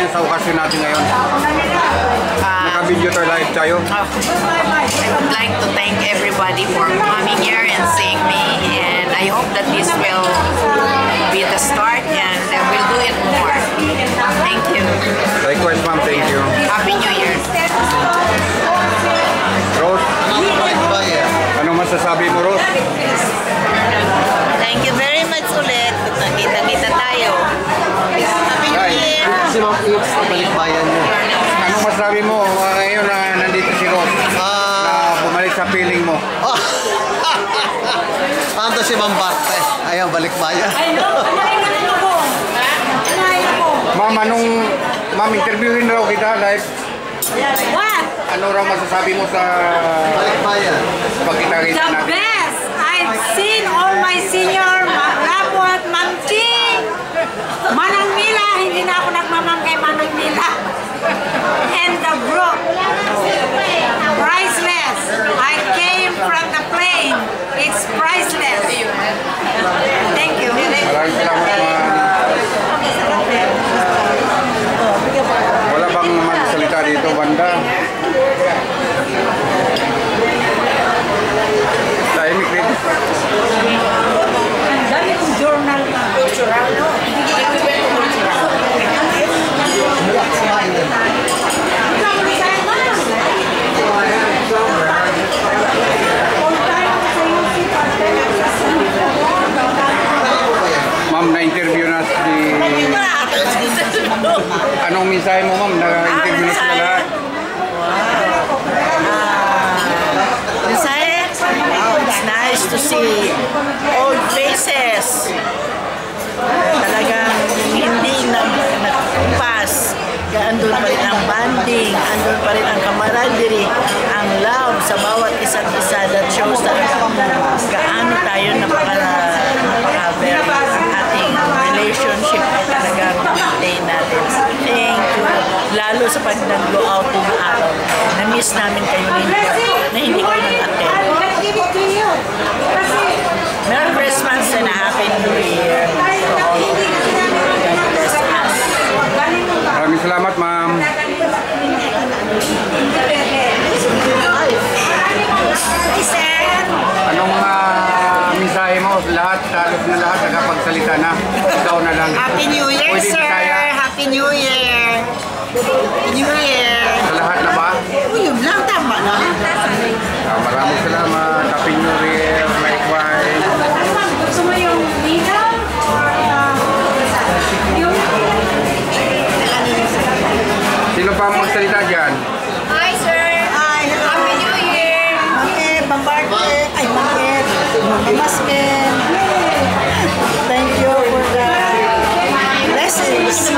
sa okasyon natin ngayon? Naka-video live tayo. I would like to thank everybody for coming here and seeing me, and I hope that this will be the start and we'll do it more. Thank you. Likewise, ma'am. Thank you. Happy New Year. Rose, ano masasabi mo, Rose? Thank you very much ulit. Nakita-kita tayo. Happy New Year. Si Ma'am Ips, balikbayan niyo. Ano masasabi mo ngayon na nandito si Rose? Na bumalik sa feeling mo? Ando si Ma'am Barte. Ayaw, balikbayan. Ma'am, ma'am, interviewin raw kita live. What? Ano raw masasabi mo sa Balikbayan. pagkita-kita The natin? best! I've seen all my senior, Rapot, Ma'am Ching, Manang Mila, hindi na ako nagmamam kay Manang Mila. And the group, priceless. I came from the plane. It's priceless. Thank you. Maraming salamat, ma'am. Wala bang magsalita dito, banda? Tahimik rin. Ang dami kong journal na. Cultural, no? Ma'am, na-interview na si... Anong mensahe mo, ma'am? Na-interview na sila lahat? It's nice to see old faces. Talagang hindi nagpas. Andun pa rin ang banding, andun pa rin ang camaraderie, ang love sa bawat isa't isa. That shows talagang gaano tayo napaka-very ating relationship ay talagang maintain natin. Thank you. Lalo sa pag nag-go out ng araw. Na-miss namin kayo na hindi ko nag-attend. Merry Christmas and a Happy New Year to all of you. God bless us. Maraming salamat, ma'am. Anong mensahe mo? Lahat, halos na lahat, nakapagsalita na. Ikaw na lang. Happy New Year, Pwede sir! Bisaya? Happy New Year! Happy New Year! Sa lahat na ba? Yun lang, tama na. Maraming salamat. Happy New Year. Likewise. Gusto mo yung dito? Sino pa magsalita dyan? Hi, sir! Hi! Happy New Year! Bakit? Bambarte? Ay, bakit? Masken. Thank you for the blessings.